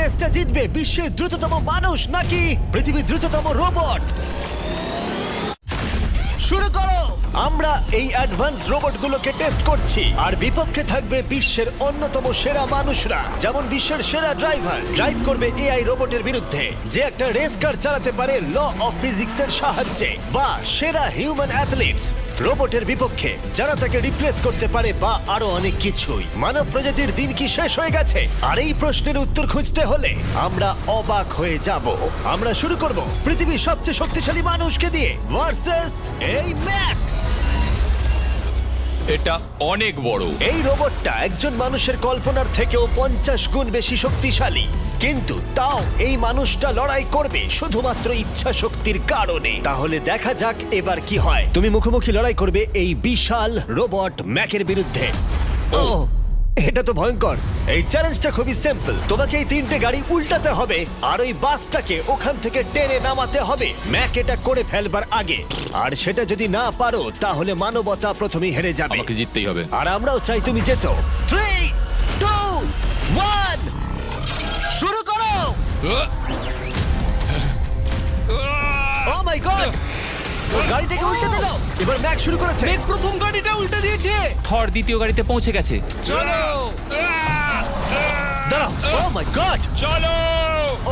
রেসটা জিতবে বিশ্বের দ্রুততম মানুষ নাকি পৃথিবীর দ্রুততম রোবট? শুরু করো। আমরা এই অ্যাডভান্স রোবটগুলোকে টেস্ট করছি আর বিপক্ষে থাকবে বিশ্বের অন্যতম সেরা মানুষরা, যেমন বিশ্বের সেরা ড্রাইভার ড্রাইভ করবে এআই রোবটের বিরুদ্ধে যে একটা রেস কার চালাতে পারে ল অফ ফিজিক্সের সাহায্যে, বা সেরা হিউম্যান অ্যাথলিটস রোবটের বিপক্ষে যারা তাকে রিপ্লেস করতে পারে, বা আরো অনেক কিছুই। মানব প্রজাতির দিন কি শেষ হয়ে গেছে? আর এই প্রশ্নের উত্তর খুঁজতে হলে আমরা অবাক হয়ে যাব। আমরা শুরু করব পৃথিবীর সবচেয়ে শক্তিশালী মানুষকে দিয়ে ভার্সেস এই ম্যাক। এটা অনেক বড়। এই রোবটটা একজন মানুষের কল্পনার থেকেও 50 গুণ বেশি শক্তিশালী, কিন্তু তাও এই মানুষটা লড়াই করবে শুধুমাত্র ইচ্ছা শক্তির কারণে। তাহলে দেখা যাক এবার কি হয়। তুমি মুখোমুখি লড়াই করবে এই বিশাল রোবট ম্যাকের বিরুদ্ধে। ও, এটা তো ভয়ঙ্কর। এই চ্যালেঞ্জটা খুবই সিম্পল। তোমাকে এই 3টে গাড়ি উল্টাতে হবে আর ওই বাসটাকে ওখান থেকে টেনে নামাতে হবে ম্যাক এটা করে ফেলবার আগে। আর সেটা যদি না পারো তাহলে মানবতা প্রথমেই হেরে যাবে। আমাকে জিততেই হবে। আর আমরাও চাই তুমি যেতো। 3, 2, 1 শুরু করো। ও মাই গড, গাড়িটাকে উল্টে দিল। এবার ম্যাক শুরু করেছে। প্রথম গাড়িটা উল্টে দিয়েছে। থর দ্বিতীয় গাড়িতে পৌঁছে গেছে। চলো দাঁড়াও। ও মাই গড, চলো,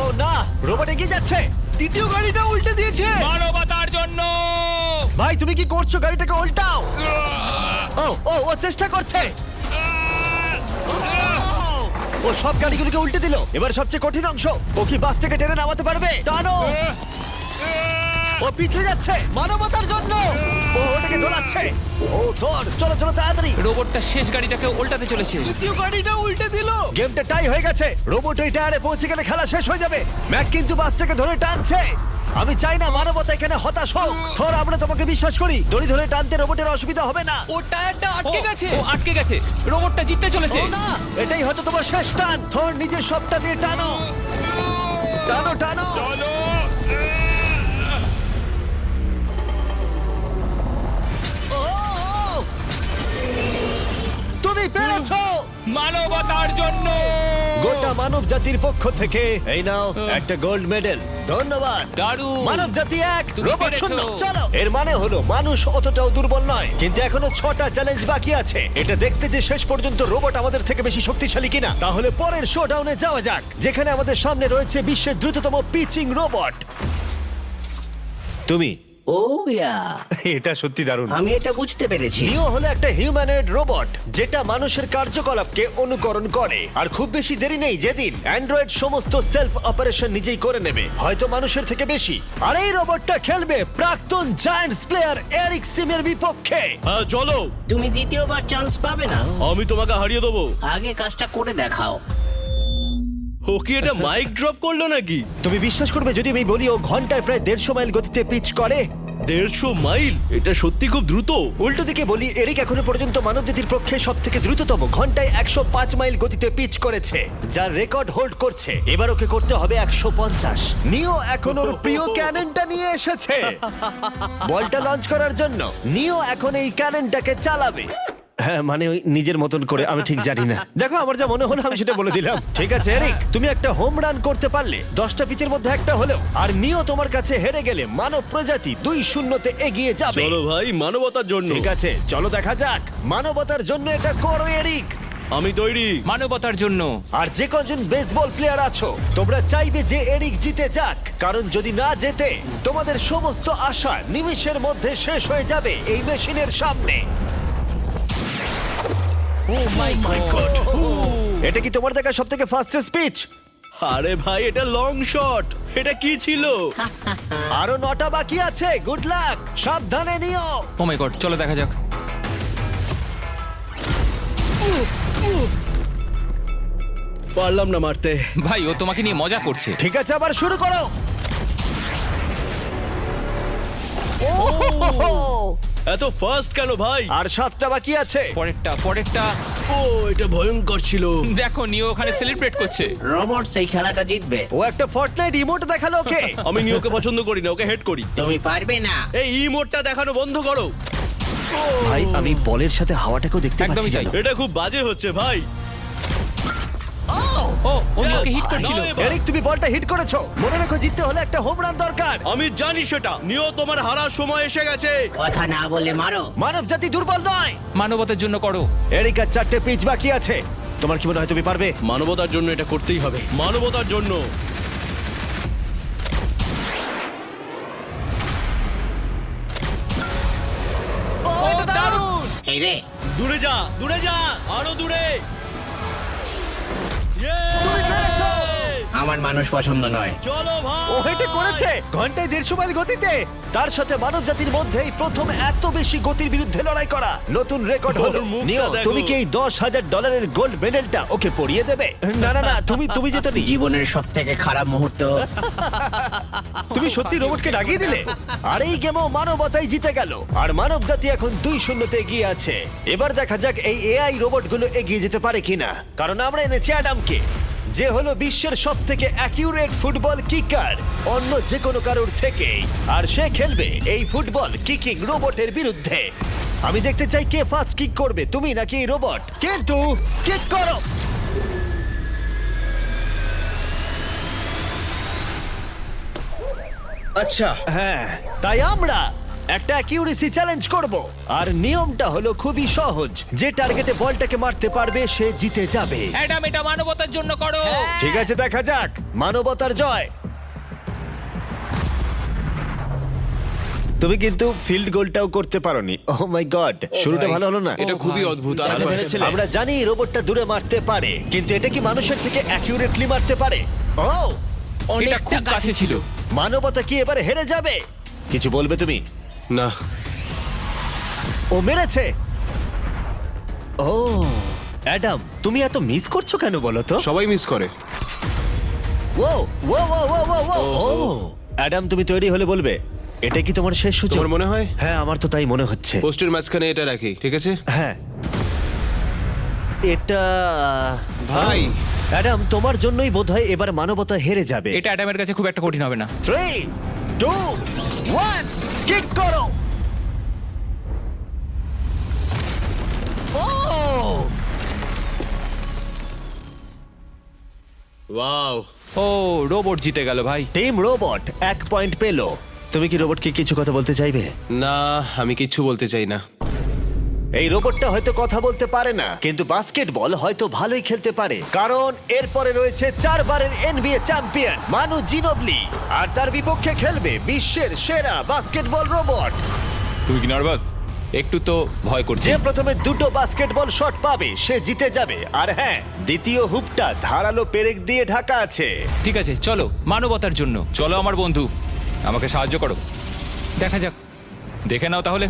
ও না, রোবট এগিয়ে যাচ্ছে। দ্বিতীয় গাড়িটা উল্টে দিয়েছে। মানবতার জন্য। ভাই তুমি কি করছো? গাড়িটাকে উল্টাও। ও ও ও চেষ্টা করছে। ও সব গাড়িগুলোকে উল্টে দিল। এবার সবচেয়ে কঠিন অংশ, ও কি বাসটাকে টেনে নামাতে পারবে? টানো। ও পিছলে যাচ্ছে মানবতার জন্য। ও ওটাকে দোলাচ্ছে। ও ধর, চলো চলো তাড়াতাড়ি। রোবটটা শেষ গাড়িটাকে উল্টাতে চলেছে। তৃতীয় গাড়িটা উল্টে দিল। গেমটা টাই হয়ে গেছে। রোবট ওই টায়ারে পৌঁছে গেলে খেলা শেষ হয়ে যাবে। ম্যাক কিন্তু বাসটাকে ধরে টানছে। আমি চাই না মানবতা এখানে হতাশ হোক। থর, আমরা তোমাকে বিশ্বাস করি। দড়ি ধরে টানতে রোবটের অসুবিধা হবে না। ও টায়ারটা আটকে গেছে। ও আটকে গেছে। রোবটটা জিততে চলেছে। ও না, এটাই হয়তো তোমার শেষ টান। থর নিজের সবটা দিয়ে টানো, টানো টানো। চলো, ও, তুমি পেরেছো। মানবতার জন্য। গোটা মানব জাতির পক্ষ থেকে এই নাও একটা গোল্ড মেডেল। ধন্যবাদ। দারুণ। মানব জাতি এক, তুমি রোবট পেরেছো। শূন্য। চলো, এর মানে হলো মানুষ অতটাও দুর্বল নয়, কিন্তু এখনো 6টা চ্যালেঞ্জ বাকি আছে। এটা দেখতে যে শেষ পর্যন্ত রোবট আমাদের থেকে বেশি শক্তিশালী কিনা। তাহলে পরের শোডাউনে যাওয়া যাক, যেখানে আমাদের সামনে রয়েছে বিশ্বের দ্রুততম পিচিং রোবট। তুমি ও ইয়া, এটা সত্যি দারুণ। আমি এটা বুঝতে পেরেছি। নিও হলো একটা হিউম্যানয়েড রোবট যেটা মানুষের কার্যকলাপকে অনুকরণ করে। আর খুব বেশি দেরি নেই যেদিন অ্যান্ড্রয়েড সমস্ত সেলফ অপারেশন নিজেই করে নেবে, হয়তো মানুষের থেকে বেশি। আর এই রোবটটা খেলবে প্রাক্তন জায়ান্টস প্লেয়ার এরিক সিমের বিপক্ষে। হ্যাঁ চলো, তুমি দ্বিতীয়বার চান্স পাবে না। আমি তোমাকে হারিয়ে দেবো। আগে কাজটা করে দেখাও। ও কি এটা মাইক ড্রপ করলো নাকি? তুমি বিশ্বাস করবে যদি আমি বলি ও ঘন্টায় প্রায় 150 মাইল গতিতে পিচ করে? 150 মাইল? এটা সত্যি খুব দ্রুত। উল্টো দিকে বলি, এরিক এখনো পর্যন্ত মানবজাতির পক্ষে সব থেকে দ্রুততম ঘন্টায় 105 মাইল গতিতে পিচ করেছে, যার রেকর্ড হোল্ড করছে। এবার ওকে করতে হবে 150। নিও এখন ওর প্রিয় ক্যাননটা নিয়ে এসেছে বলটা লঞ্চ করার জন্য। নিও এখন এই ক্যাননটাকে চালাবে। হ্যাঁ, মানে ওই নিজের মতন করে, আমি ঠিক জানি না। দেখো, আমার যা মনে হলো আমি সেটা বলে দিলাম। ঠিক আছে এরিক, তুমি একটা হোম রান করতে পারলে 10টা পিচের মধ্যে একটা হলেও, আর নিও তোমার কাছে হেরে গেলে মানব প্রজাতি 2-0-তে এগিয়ে যাবে। চলো ভাই, মানবতার জন্য। ঠিক আছে, চলো দেখা যাক। মানবতার জন্য এটা করো এরিক। আমি তৈরি। মানবতার জন্য। আর যে কজন বেসবল প্লেয়ার আছো, তোমরা চাইবে যে এরিক জিতে যাক, কারণ যদি না জেতে তোমাদের সমস্ত আশা নিমেষের মধ্যে শেষ হয়ে যাবে এই মেশিনের সামনে। ও মাই গড। এটা কি তোমার দেখা সব থেকে ফাস্টেস্ট স্পিচ? আরে ভাই, এটা লং শট। এটা কি ছিল? আরো 9টা বাকি আছে। গুড লাক, সাবধানে নিও। ও মাই গড, চলো দেখা যাক। পারলাম না মারতে। ভাই, ও তোমাকে নিয়ে মজা করছে। ঠিক আছে, আবার শুরু করো। এত ফাস্ট কেন ভাই? আর 7টা বাকি আছে। পরেরটা। ও, এটা ভয়ঙ্কর ছিল। দেখো, নিও ওখানে সেলিব্রেট করছে। রোবট সেই খেলাটা জিতবে। ও একটা ফর্টনাইট ইমোট দেখালো ওকে। আমি নিওকে পছন্দ করি না, ওকে হেড করি। তুমি পারবে না। এই ইমোটটা দেখানো বন্ধ করো। ভাই, আমি বলের সাথে হাওয়াটাকেও দেখতে একদমই পাচ্ছি তাই। জানো? এটা খুব বাজে হচ্ছে ভাই। ও নিওকে হিট করছিল। নাও এবার। এরিক তুমি বলটা হিট করেছো, মনে রেখো জিততে হলে একটা হোম রান দরকার। আমি জানি সেটা। নিও, তোমার হারার সময় এসে গেছে। কথা না বলে মারো। মানব জাতি দুর্বল নয়। মানবতার জন্য করো। এরিক আর 4টে পিচ বাকি আছে, তোমার কি মনে হয় তুমি পারবে? মানবতার জন্য এটা করতেই হবে, মানবতার জন্য। ও, এটা দারুণ! এই রে, দূরে যা, দূরে যা, আরো দূরে। তুমি পেরেছো! আমার মানুষ পছন্দ নয়। চলো ভাই। ও হেটে করেছে ঘন্টায় 150 মাইল গতিতে। তার সাথে মানব জাতির মধ্যেই প্রথম এত বেশি গতির বিরুদ্ধে লড়াই করা নতুন রেকর্ড হলো। ওর মুখটা নিও, দেখো। তুমি কি এই $10,000 গোল্ড মেডেলটা ওকে পরিয়ে দেবে? না না না, তুমি যেতে নি। জীবনের সব থেকে খারাপ মুহূর্ত। তুমি সত্যি রোবটকে ডাকিয়ে দিলে। আর এই গেমও মানবতাই জিতে গেল, আর মানব জাতি এখন 2-0 এগিয়ে আছে। এবার দেখা যাক এই এআই রোবটগুলো এগিয়ে যেতে পারে কিনা, কারণ আমরা এনেছি অ্যাডামকে, যে হলো বিশ্বের সব থেকে অ্যাকিউরেট ফুটবল কিকার অন্য যে কোনো কারোর থেকে। আর সে খেলবে এই ফুটবল কিকিং রোবটের বিরুদ্ধে। আমি দেখতে চাই কে ফার্স্ট কিক করবে, তুমি নাকি এই রোবট। কিন্তু কিক করো। আচ্ছা, হ্যাঁ, তাই আমরা একটা অ্যাকিউরেসি চ্যালেঞ্জ করব। আর নিয়মটা হলো খুবই সহজ, যে টার্গেটে বলটাকে মারতে পারবে সে জিতে যাবে। অ্যাডাম, এটা মানবতার জন্য করো। ঠিক আছে, দেখা যাক মানবতার জয়। তুমি কিন্তু ফিল্ড গোলটাও করতে পারোনি। ও মাই গড, শুরুটা ভালো হলো না। এটা খুবই অদ্ভুত। আর আমরা জেনেছিলাম। আমরা জানি রোবটটা দূরে মারতে পারে, কিন্তু এটা কি মানুষের থেকে অ্যাকিউরেটলি মারতে পারে? ও, এটা খুব কাছে ছিল। মানবতা কি এবারে হেরে যাবে? কিছু বলবে তুমি? না, ও মেরেছে। ও অ্যাডাম, তুমি এত মিস করছো কেন বলো তো? সবাই মিস করে। ও ও ও ও ও ও ও অ্যাডাম, তুমি তৈরি হলে বলবে। এটা কি তোমার শেষ সূচক? তোমার মনে হয়? হ্যাঁ, আমার তো তাই মনে হচ্ছে। পোস্টের মাঝখানে এটা রাখি, ঠিক আছে? হ্যাঁ, এটা ভাই। অ্যাডাম, তোমার জন্যই বোধহয় এবার মানবতা হেরে যাবে। এটা অ্যাডামের কাছে খুব একটা কঠিন হবে না। 3, 2, 1, কিক করো। ও, ওয়াও। ও, রোবট জিতে গেল ভাই। টিম রোবট 1 পয়েন্ট পেলো। তুমি কি রোবটকে কিছু কথা বলতে চাইবে? না, আমি কিচ্ছু বলতে চাই না। এই রোবটটা হয়তো কথা বলতে পারে না, কিন্তু বাস্কেটবল হয়তো ভালোই খেলতে পারে, কারণ এরপরে রয়েছে 4 বারের NBA চ্যাম্পিয়ন মানু জিনোবলি, আর তার বিপক্ষে খেলবে বিশ্বের সেরা বাস্কেটবল রোবট। তুমি কি নার্ভাস? একটু তো ভয় করছে। যে প্রথমে 2টো বাস্কেটবল শট পাবে সে জিতে যাবে। আর হ্যাঁ, দ্বিতীয় হুপটা ধারালো পেরেক দিয়ে ঢাকা আছে। ঠিক আছে, চলো মানবতার জন্য। চলো আমার বন্ধু, আমাকে সাহায্য করো। দেখা যাক, দেখে নাও তাহলে।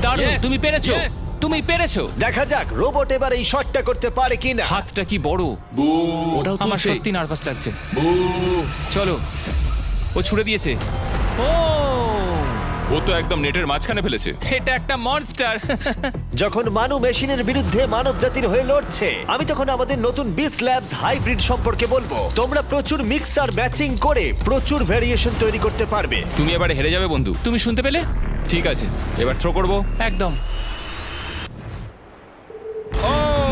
দারুণ, Yes, তুমি পেরেছো। yes. তুমি পেরেছো। দেখা যাক রোবট এবার এই শটটা করতে পারে কিনা। হাতটা কি বড়। ওটাও আমার তুলছে। সত্যি নার্ভাস লাগছে। চলো, ও ছুড়ে দিয়েছে। ও, ও তো একদম নেটের মাঝখানে ফেলেছে। এটা একটা মনস্টার। যখন মানু মেশিনের বিরুদ্ধে মানব জাতির হয়ে লড়ছে, আমি তখন আমাদের নতুন বিস্ট ল্যাবস হাইব্রিড সম্পর্কে বলবো। তোমরা প্রচুর মিক্সার ম্যাচিং করে প্রচুর ভেরিয়েশন তৈরি করতে পারবে। তুমি এবারে হেরে যাবে বন্ধু। তুমি শুনতে পেলে? ঠিক আছে, এবার থ্রো করবো। একদম।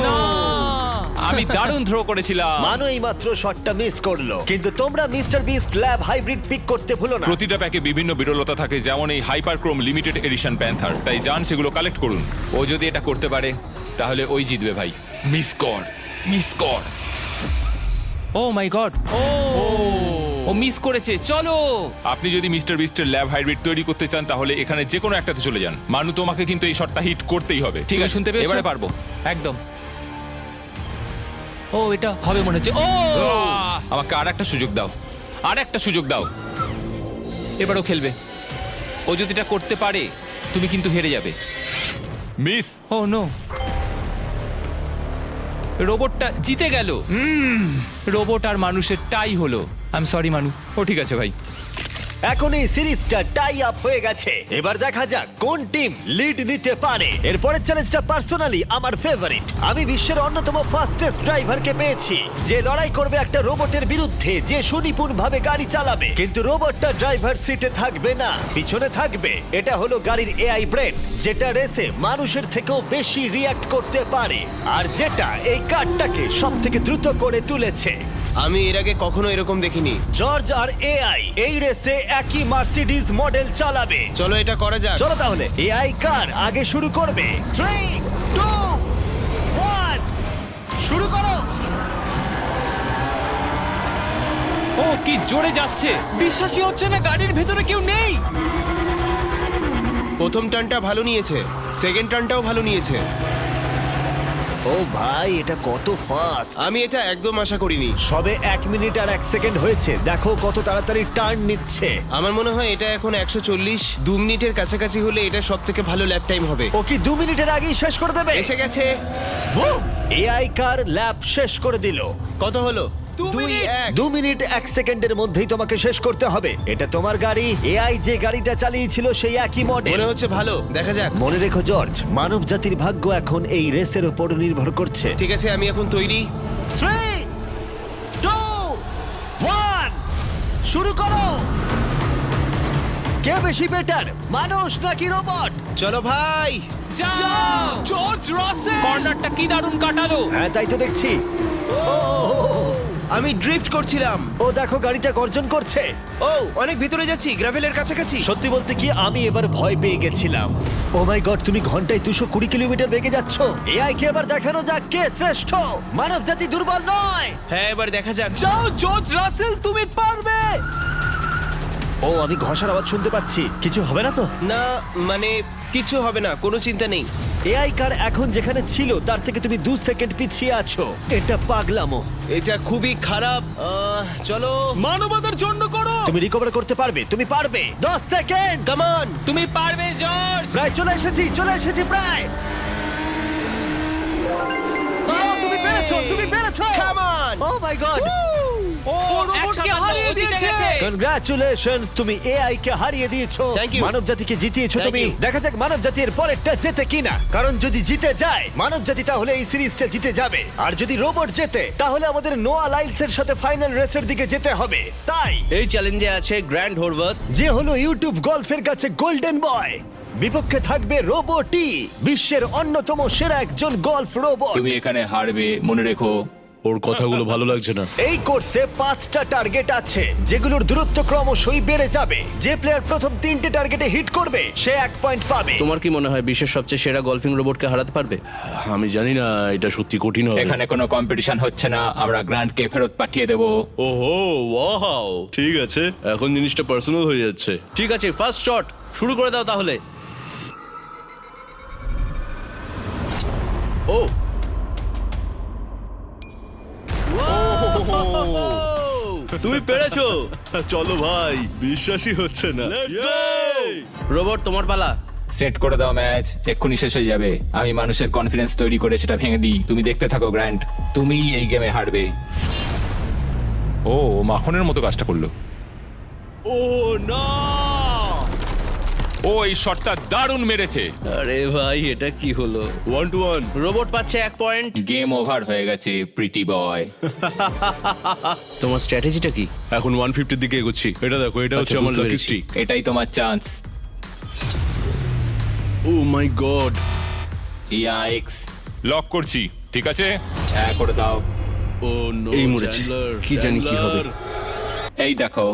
না, আমি দারুণ থ্রো করেছিলাম। মানু এই মাত্র শটটা মিস করলো, কিন্তু তোমরা Mister Beast lab hybrid pick করতে ভুলো না। প্রতিটা প্যাকে বিভিন্ন বিরলতা থাকে, যেমন এই হাইপারক্রোম লিমিটেড এডিশন প্যান্থার। তাই যান সেগুলো কালেক্ট করুন। ও যদি এটা করতে পারে তাহলে ওই জিতবে ভাই। মিস কর, মিস কর। ও মাই গড, ও মিস করেছে। চলো, আপনি যদি মিস্টার বিস্টের ল্যাব হাইব্রিড তৈরি করতে চান তাহলে এখানে যে কোনো একটাতে চলে যান। মানু, তোমাকে কিন্তু এই শটটা হিট করতেই হবে। ঠিক আছে, শুনতে পেয়েছো? এবারে পারবো। একদম। ও, এটা হবে মনে হচ্ছে। ও, আমাকে আর একটা সুযোগ দাও, আর একটা সুযোগ দাও। এবারও খেলবে। ও যদি এটা করতে পারে তুমি কিন্তু হেরে যাবে। মিস। ও নো, রোবটটা জিতে গেল। রোবট আর মানুষের টাই হলো। আই এম সরি মানু। ও ঠিক আছে ভাই। এখন এই সিরিজটা টাই আপ হয়ে গেছে। এবার দেখা যাক কোন টিম লিড নিতে পারে। এরপরের চ্যালেঞ্জটা পার্সোনালি আমার ফেভারিট। আমি বিশ্বের অন্যতম ফাস্টেস্ট ড্রাইভারকে পেয়েছি, যে লড়াই করবে একটা রোবটের বিরুদ্ধে যে সুনিপুণভাবে গাড়ি চালাবে। কিন্তু রোবটটা ড্রাইভার সিটে থাকবে না, পিছনে থাকবে। এটা হলো গাড়ির এআই ব্রেন, যেটা রেসে মানুষের থেকেও বেশি রিয়্যাক্ট করতে পারে, আর যেটা এই কারটাকে সব থেকে দ্রুত করে তুলেছে। আমি এর আগে কখনো এরকম দেখিনি। জর্জ আর এআই এই রেসে একই মার্সিডিজ মডেল চালাবে। চলো এটা করা যাক। চলো তাহলে এআই কার আগে শুরু করবে। 3, 2, 1 শুরু করো। ও কি জোরে যাচ্ছে! বিশ্বাসই হচ্ছে না গাড়ির ভেতরে কেউ নেই। প্রথম টার্নটা ভালো নিয়েছে, সেকেন্ড টার্নটাও ভালো নিয়েছে। ও ভাই, এটা কত ফাস্ট! আমি এটা একদম আশা করিনি। সবে 1 মিনিট আর 1 সেকেন্ড হয়েছে, দেখো কত তাড়াতাড়ি টার্ন নিচ্ছে। আমার মনে হয় এটা এখন 140, 2 মিনিটের কাছাকাছি হলে এটা সব থেকে ভালো ল্যাপ টাইম হবে। ও কি 2 মিনিটের আগেই শেষ করে দেবে? এসে গেছে। এআই কার ল্যাব শেষ করে দিল। কত হলো? 2, 1। 2 মিনিট 1 সেকেন্ডের মধ্যেই তোমাকে শেষ করতে হবে। এটা তোমার গাড়ি। এআই যে গাড়িটা চালিয়েছিল সেই একই মডেল। মনে হচ্ছে ভালো, দেখা যাক। মনে রেখো জর্জ, মানব জাতির ভাগ্য এখন এই রেসের উপর নির্ভর করছে। ঠিক আছে, আমি এখন তৈরি। 3, 2, 1 শুরু করো। কে বেশি বেটার, মানুষ নাকি রোবট? চলো ভাই। যাও জর্জ রাসেল! কর্নারটা কি দারুণ কাটালো! হ্যাঁ, তাই তো দেখছি। আমি ড্রিফট করছিলাম। ও দেখো, গাড়িটা গর্জন করছে। ও অনেক ভিতরে যাচ্ছি, গ্রাভেলের কাছাকাছি। সত্যি বলতে কি, আমি এবার ভয় পেয়ে গেছিলাম। ও মাই গড, তুমি ঘন্টায় 220 কিলোমিটার বেগে যাচ্ছ। এআই কে এবার দেখানো যাক কে শ্রেষ্ঠ। মানব জাতি দুর্বল নয়। হ্যাঁ, এবার দেখা যাক। যাও জর্জ রাসেল, তুমি পারবে! ও, আমি ঘষার আওয়াজ শুনতে পাচ্ছি। কিছু হবে না তো? না, মানে কিছু হবে না, কোনো চিন্তা নেই। এআই কার এখন যেখানে ছিল তার থেকে তুমি 2 সেকেন্ড পিছিয়ে আছো। এটা পাগলামো। এটা খুবই খারাপ। চলো, মানবতার জন্য করো! তুমি রিকভার করতে পারবে, তুমি পারবে। 10 সেকেন্ড। Come on. তুমি পারবে জর্জ! প্রায় চলে এসেছি প্রায়। ও, তুমি পেরেছো, তুমি পেরেছো। Come on. O my god, ও রোবটকে হারিয়ে দিয়েছে! কনগ্রাচুলেশনস, তুমি এআই কে হারিয়ে দিয়েছো। Thank you. মানব জাতিকে জিতিয়েছো Thank তুমি। you. দেখা যাক মানব জাতির পরেরটা জেতে কিনা। কারণ যদি জিতে যায় মানব জাতি, তাহলে এই সিরিজটা জিতে যাবে। আর যদি রোবট জেতে, তাহলে আমাদের নোয়া লাইলসের সাথে ফাইনাল রেসের দিকে যেতে হবে। তাই এই চ্যালেঞ্জে আছে গ্র্যান্ড হোরভাত। যে হলো ইউটিউব গল্ফের কাছে গোল্ডেন বয়, বিপক্ষে থাকবে রোবটই, বিশ্বের অন্যতম সেরা একজন গল্ফ রোবট। তুমি এখানে হারবে, মনে রেখো। ওর কথাগুলো ভালো লাগছে না। এই কোর্সে 5টা টার্গেট আছে, যেগুলোর দূরত্ব ক্রমশই বেড়ে যাবে। যে প্লেয়ার প্রথম 3টে টার্গেটে হিট করবে সে 1 পয়েন্ট পাবে। তোমার কি মনে হয় বিশ্বের সবচেয়ে সেরা গলফিং রোবটকে হারাতে পারবে? আমি জানি না, এটা সত্যি কঠিন হবে। এখানে কোনো কম্পিটিশন হচ্ছে না, আমরা গ্র্যান্ডকে ফেরত পাঠিয়ে দেব। ওহো, ওয়াও, ঠিক আছে, এখন জিনিসটা পার্সোনাল হয়ে যাচ্ছে। ঠিক আছে, ফার্স্ট শট শুরু করে দাও তাহলে। ও তুমি পেরেছো। চলো ভাই, বিশ্বাসই হচ্ছে না। রোবট, তোমার পালা। সেট করে দাও ম্যাচ, এক্ষুনি শেষ হয়ে যাবে। আমি মানুষের কনফিডেন্স তৈরি করে সেটা ভেঙে দিই। তুমি দেখতে থাকো গ্র্যান্ড, তুমি এই গেমে হারবে। ও মাখনের মতো কাজটা করলো। ও না! ও এই শটটা দারুণ মেরেছে। আরে ভাই, এটা কি হলো? 1-1। রোবট পাচ্ছে 1 পয়েন্ট। গেম ওভার হয়ে গেছে প্রিটি বয়। তোমার স্ট্র্যাটেজিটা কি? এখন 150 দিকে এগোচ্ছি। এটা দেখো, এটা হচ্ছে আচ্ছা, আমার বুঝতে লাকি পেরেছি। স্ট্রিক। এটাই তোমার chance. O my god! Yikes! Lock করছি, ঠিক আছে? হ্যাঁ, করে দাও। ও নো! এই মরেছি। কি জানি কি হবে। এই দেখো,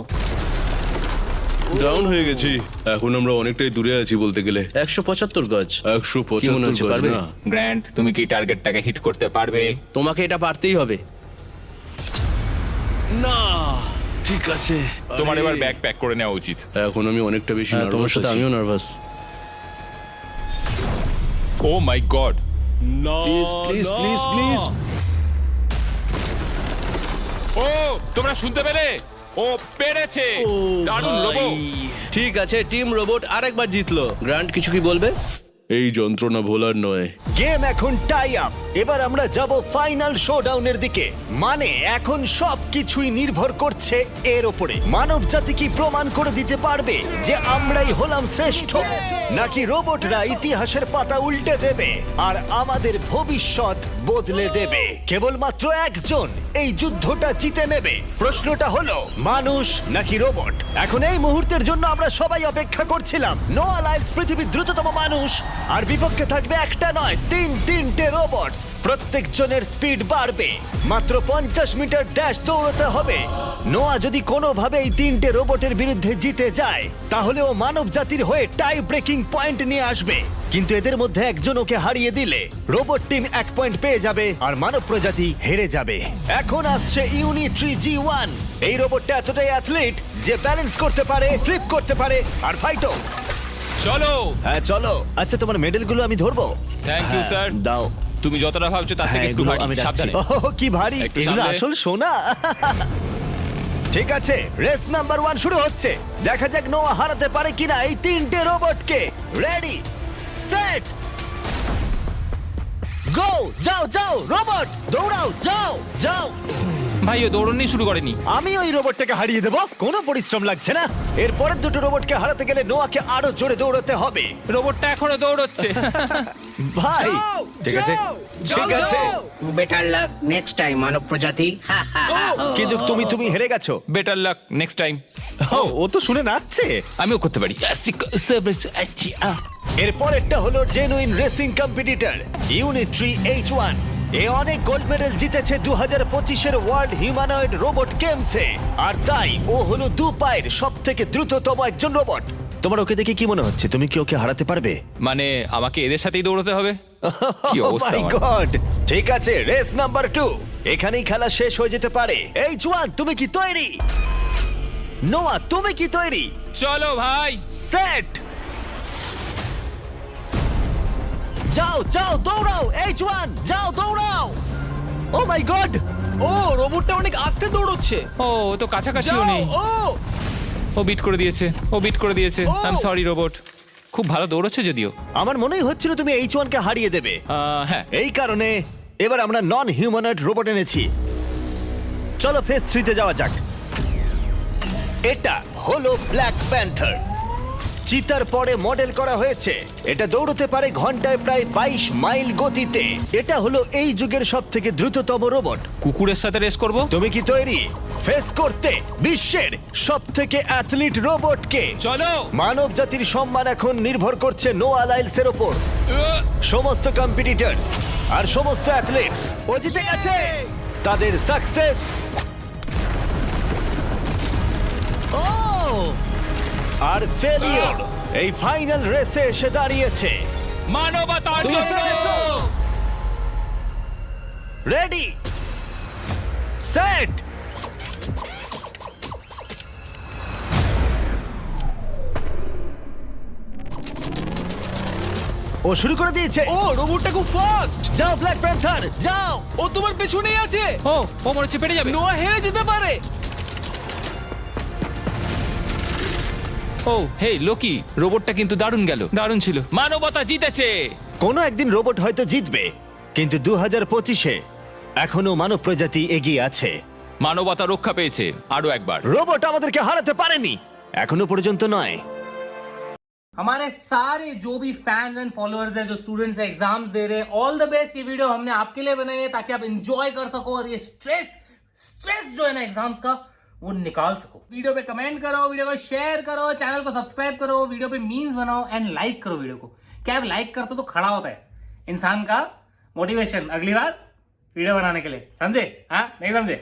ডাউন হয়ে গেছি। এখন আমরা অনেকটাই দূরে আছি বলতে গেলে। 175 গজ। 175 হচ্ছে, পারবে? না। গ্র্যান্ড, তুমি কি টার্গেটটাকে হিট করতে পারবে? তোমাকে এটা পারতেই হবে। না, ঠিক আছে। তোমার আরে, এবার ব্যাগ প্যাক করে নেওয়া উচিত। এখন আমি অনেকটা বেশি হ্যাঁ, তোমার নার্ভাস সাথে আছি। আমিও নার্ভাস। Oh my god! না, প্লিজ প্লিজ না। Please please. ও তোমরা শুনতে পেলে? ও পেরেছে! দারুণ রোবো! ঠিক আছে, টিম রোবট আরেকবার জিতলো। গ্র্যান্ড, কিছু কি বলবে? এই যন্ত্রণা ভোলার নয়। গেম এখন টাই আপ। এবার আমরা যাব ফাইনাল শোডাউনের দিকে। মানে এখন সবকিছুই নির্ভর করছে এর উপরে। মানব জাতি কি প্রমাণ করে দিতে পারবে যে আমরাই হলাম শ্রেষ্ঠ, নাকি রোবটরা ইতিহাসের পাতা উল্টে দেবে আর আমাদের ভবিষ্যৎ বদলে দেবে। কেবলমাত্র একজন এই যুদ্ধটা জিতে নেবে। প্রশ্নটা হলো মানুষ নাকি রোবট। এখন এই মুহূর্তের জন্য আমরা সবাই অপেক্ষা করছিলাম। নোয়া লাইলস পৃথিবীর দ্রুততম মানুষ, আর বিপক্ষে থাকবে একটা নয় তিনটে রোবটস। প্রত্যেকজনের স্পিড বাড়বে। মাত্র 50 মিটার ড্যাশ দৌড়তে হবে। নোয়া যদি কোনোভাবে এই তিনটে রোবটের বিরুদ্ধে জিতে যায়, তাহলে ও মানব জাতির হয়ে টাই ব্রেকিং পয়েন্ট নিয়ে আসবে। কিন্তু এদের মধ্যে একজন ওকে হারিয়ে দিলে রোবট টিম 1 পয়েন্ট পেয়ে যাবে আর মানব প্রজাতি হেরে যাবে। এখন আসছে ইউনিট্রি G1। এই রোবটটা এতটাই অ্যাথলিট যে ব্যালেন্স করতে পারে, ফ্লিপ করতে পারে আর ফাইটও। চলো। হ্যাঁ চলো। আচ্ছা, তোমার মেডেলগুলো আমি ধরবো? Thank you, হ্যাঁ, sir. দাও। তুমি যতটা ভাবছো তার থেকে হ্যাঁ, একটু এগুলো ভারী। আমি রাখছি। সাবধানে। ওহ, কি ভারী! একটু এগুলো সামলে। আসল সোনা। ঠিক আছে, রেস নাম্বার 1 শুরু হচ্ছে। দেখা যাক নোয়া হারাতে পারে কিনা এই তিনটে রোবটকে। রেডি, সেট, গো! যাও যাও রোবট, দৌড়াও, যাও যাও। ভাই ও দৌড়নি শুরু করেনি। আমি ওই রোবটটাকে হারিয়ে দেবো, কোনো পরিশ্রম লাগছে না। এরপরের দুটো রোবটকে হারাতে গেলে নোয়াকে আরো জোরে দৌড়াতে হবে। রোবটটা এখনো দৌড়চ্ছে। ভাই ঠিক আছে, ঠিক আছে, বেটার লাক নেক্সট টাইম মানব প্রজাতি। হা, হা, হা। কিন্তু তুমি হেরে গেছো। Better luck next time. ও তো শুনে নাচছে। আমিও করতে পারি। এরপরেরটা হলো genuine racing competitor Unitree H1। এ অনেক গোল্ড মেডেল জিতেছে 2025-এর ওয়ার্ল্ড হিউম্যানয়েড রোবট গেমসে, আর তাই ও হলো 2 পায়ের সব থেকে দ্রুততম একজন রোবট। তোমার ওকে দেখে কি মনে হচ্ছে? তুমি কি ওকে হারাতে পারবে? মানে আমাকে এদের সাথেই দৌড়তে হবে? কি অবস্থা মাই আমার। গড! ঠিক আছে, রেস নাম্বার 2। এখানেই খেলা শেষ হয়ে যেতে পারে। H1, তুমি কি তৈরি? নোয়া, তুমি কি তৈরি? চলো ভাই। সেট, যাও যাও দৌড়াও। H1, যাও দৌড়াও। ও মাই গড! ও রোবটটা অনেক আস্তে দৌড়চ্ছে। ও ও তো কাছাকাছিও যাও, নেই। ও বিট করে দিয়েছে, ও বিট করে দিয়েছে। I am sorry robot. খুব ভালো দৌড়চ্ছে যদিও। আমার মনেই হচ্ছিল তুমি H1 কে হারিয়ে দেবে। হ্যাঁ। এই কারণে এবার আমরা নন হিউম্যানয়েড রোবট এনেছি। চলো ফেজ 3 তে যাওয়া যাক। এটা হলো ব্ল্যাক প্যান্থার। চিতার পরে মডেল করা হয়েছে। এটা দৌড়তে পারে ঘন্টায় প্রায় 22 মাইল গতিতে। এটা হলো এই যুগের সব থেকে দ্রুততম রোবট। কুকুরের সাথে রেস করব। তুমি কি তৈরি ফেস করতে বিশ্বের সব থেকে অ্যাথলিট রোবটকে? চলো। মানব জাতির সম্মান এখন নির্ভর করছে নোয়া লাইলসের ওপর। সমস্ত কম্পিটিটরস আর সমস্ত অ্যাথলিটস ও জিতে গেছে। তাদের সাকসেস আর ফেলিওর এই ফাইনাল রেসে এসে দাঁড়িয়েছে। মানবতার তুমি জন্য। পেরেছো। রেডি, সেট, ও শুরু করে দিয়েছে। ও রোবটটা খুব ফাস্ট। যাও ব্ল্যাক প্যান্থার, যাও। ও তোমার পেছনেই আছে। ও ও মনে হচ্ছে পেরে যাবে। নোয়া হেরে যেতে পারে। ও হে লোকি, রোবটটা কিন্তু দারুণ গেল, দারুণ ছিল। মানবতা জিতেছে। কোনো একদিন রোবট হয়তো জিতবে, কিন্তু 2025-এ এখনো মানব প্রজাতি এগিয়ে আছে। মানবতা রক্ষা পেয়েছে আরো একবার। রোবট আমাদেরকে হারাতে পারেনি, এখনো পর্যন্ত নয়। हमारे सारे जो भी फैंस एंड फॉलोअर्स हैं जो स्टूडेंट्स एग्जाम्स दे रहे हैं ऑल द बेस्ट। ये वीडियो हमने आपके लिए बनाई है ताकि आप एंजॉय कर सको और ये स्ट्रेस जो है ना एग्जाम्स का वो निकाल सको। वीडियो पे कमेंट करो, वीडियो को शेयर करो, चैनल को सब्सक्राइब करो, वीडियो पे मीम्स बनाओ एंड लाइक करो वीडियो को। क्या आप लाइक करते हो तो खड़ा होता है इंसान का मोटिवेशन अगली बार वीडियो बनाने के लिए। समझे? हाँ नहीं समझे?